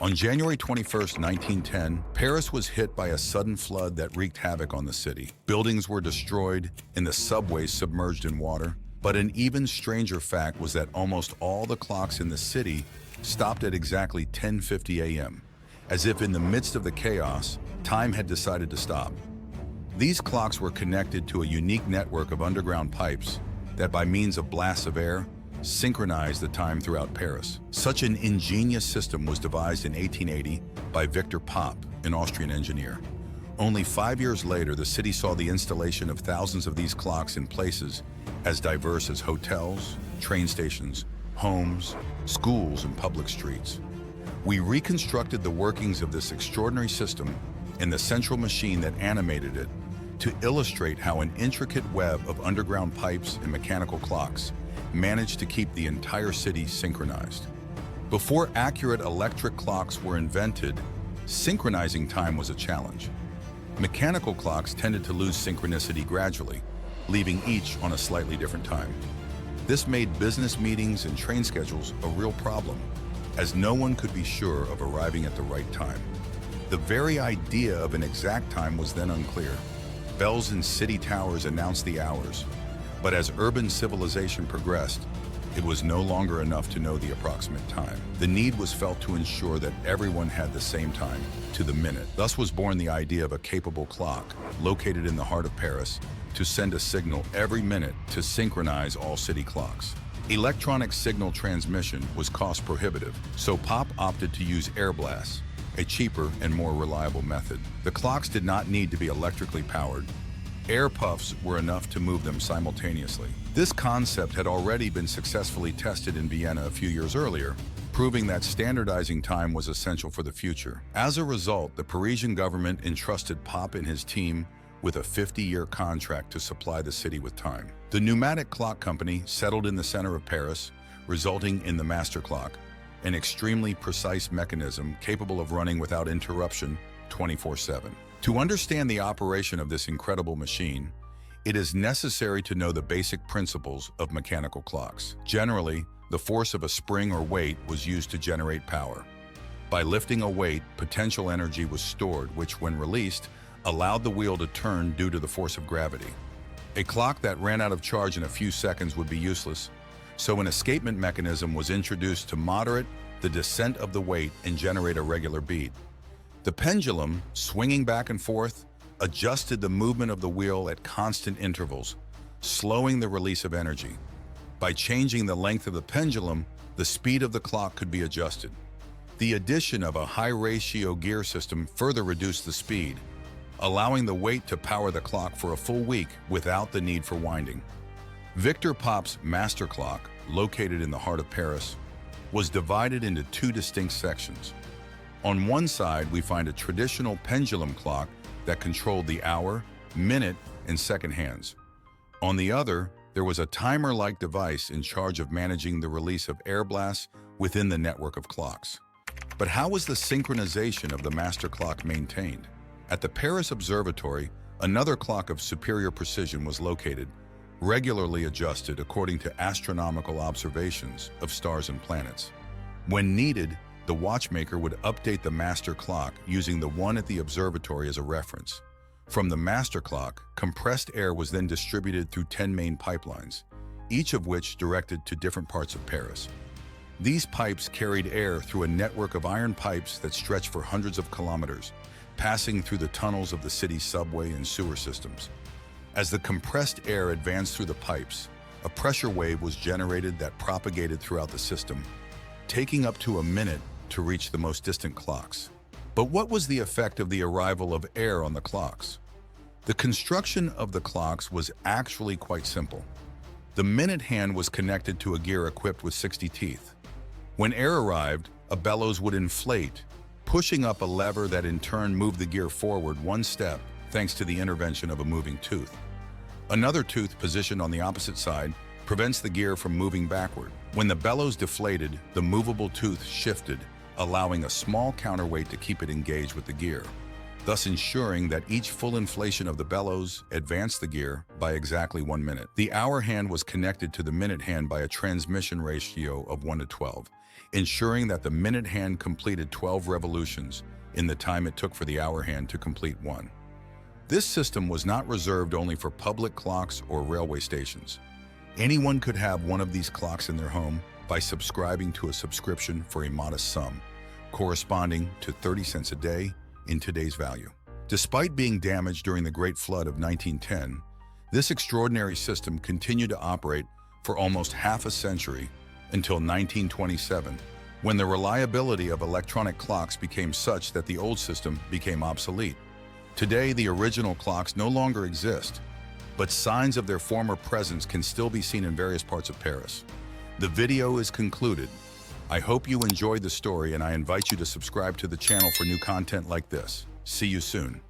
On January 21st, 1910, Paris was hit by a sudden flood that wreaked havoc on the city. Buildings were destroyed and the subways submerged in water. But an even stranger fact was that almost all the clocks in the city stopped at exactly 10:50 a.m., as if in the midst of the chaos, time had decided to stop. These clocks were connected to a unique network of underground pipes that, by means of blasts of air, synchronized the time throughout Paris. Such an ingenious system was devised in 1880 by Victor Popp, an Austrian engineer. Only 5 years later, the city saw the installation of thousands of these clocks in places as diverse as hotels, train stations, homes, schools, and public streets. We reconstructed the workings of this extraordinary system and the central machine that animated it to illustrate how an intricate web of underground pipes and mechanical clocks managed to keep the entire city synchronized. Before accurate electric clocks were invented, synchronizing time was a challenge. Mechanical clocks tended to lose synchronicity gradually, leaving each on a slightly different time. This made business meetings and train schedules a real problem, as no one could be sure of arriving at the right time. The very idea of an exact time was then unclear. Bells in city towers announced the hours, but as urban civilization progressed, it was no longer enough to know the approximate time. The need was felt to ensure that everyone had the same time, to the minute. Thus was born the idea of a capable clock, located in the heart of Paris, to send a signal every minute to synchronize all city clocks. Electronic signal transmission was cost prohibitive, so Popp opted to use air blasts, a cheaper and more reliable method. The clocks did not need to be electrically powered. Air puffs were enough to move them simultaneously. This concept had already been successfully tested in Vienna a few years earlier, proving that standardizing time was essential for the future. As a result, the Parisian government entrusted Popp and his team with a 50-year contract to supply the city with time. The pneumatic clock company settled in the center of Paris, resulting in the master clock, an extremely precise mechanism capable of running without interruption 24/7. To understand the operation of this incredible machine, it is necessary to know the basic principles of mechanical clocks. Generally, the force of a spring or weight was used to generate power. By lifting a weight, potential energy was stored, which, when released, allowed the wheel to turn due to the force of gravity. A clock that ran out of charge in a few seconds would be useless, so an escapement mechanism was introduced to moderate the descent of the weight and generate a regular beat. The pendulum, swinging back and forth, adjusted the movement of the wheel at constant intervals, slowing the release of energy. By changing the length of the pendulum, the speed of the clock could be adjusted. The addition of a high-ratio gear system further reduced the speed, allowing the weight to power the clock for a full week without the need for winding. Victor Popp's master clock, located in the heart of Paris, was divided into two distinct sections. On one side, we find a traditional pendulum clock that controlled the hour, minute, and second hands. On the other, there was a timer-like device in charge of managing the release of air blasts within the network of clocks. But how was the synchronization of the master clock maintained? At the Paris Observatory, another clock of superior precision was located, regularly adjusted according to astronomical observations of stars and planets. When needed, the watchmaker would update the master clock using the one at the observatory as a reference. From the master clock, compressed air was then distributed through 10 main pipelines, each of which directed to different parts of Paris. These pipes carried air through a network of iron pipes that stretched for hundreds of kilometers, passing through the tunnels of the city's subway and sewer systems. As the compressed air advanced through the pipes, a pressure wave was generated that propagated throughout the system, taking up to a minute to reach the most distant clocks. But what was the effect of the arrival of air on the clocks? The construction of the clocks was actually quite simple. The minute hand was connected to a gear equipped with 60 teeth. When air arrived, a bellows would inflate, pushing up a lever that in turn moved the gear forward one step thanks to the intervention of a moving tooth. Another tooth positioned on the opposite side prevents the gear from moving backward. When the bellows deflated, the movable tooth shifted, allowing a small counterweight to keep it engaged with the gear. thus ensuring that each full inflation of the bellows advanced the gear by exactly 1 minute. The hour hand was connected to the minute hand by a transmission ratio of 1:12, ensuring that the minute hand completed 12 revolutions in the time it took for the hour hand to complete 1. This system was not reserved only for public clocks or railway stations. Anyone could have one of these clocks in their home by subscribing to a subscription for a modest sum, corresponding to 30 cents a day in today's value. Despite being damaged during the Great Flood of 1910, this extraordinary system continued to operate for almost half a century until 1927, when the reliability of electronic clocks became such that the old system became obsolete. Today, the original clocks no longer exist, but signs of their former presence can still be seen in various parts of Paris. The video is concluded. I hope you enjoyed the story, and I invite you to subscribe to the channel for new content like this. See you soon.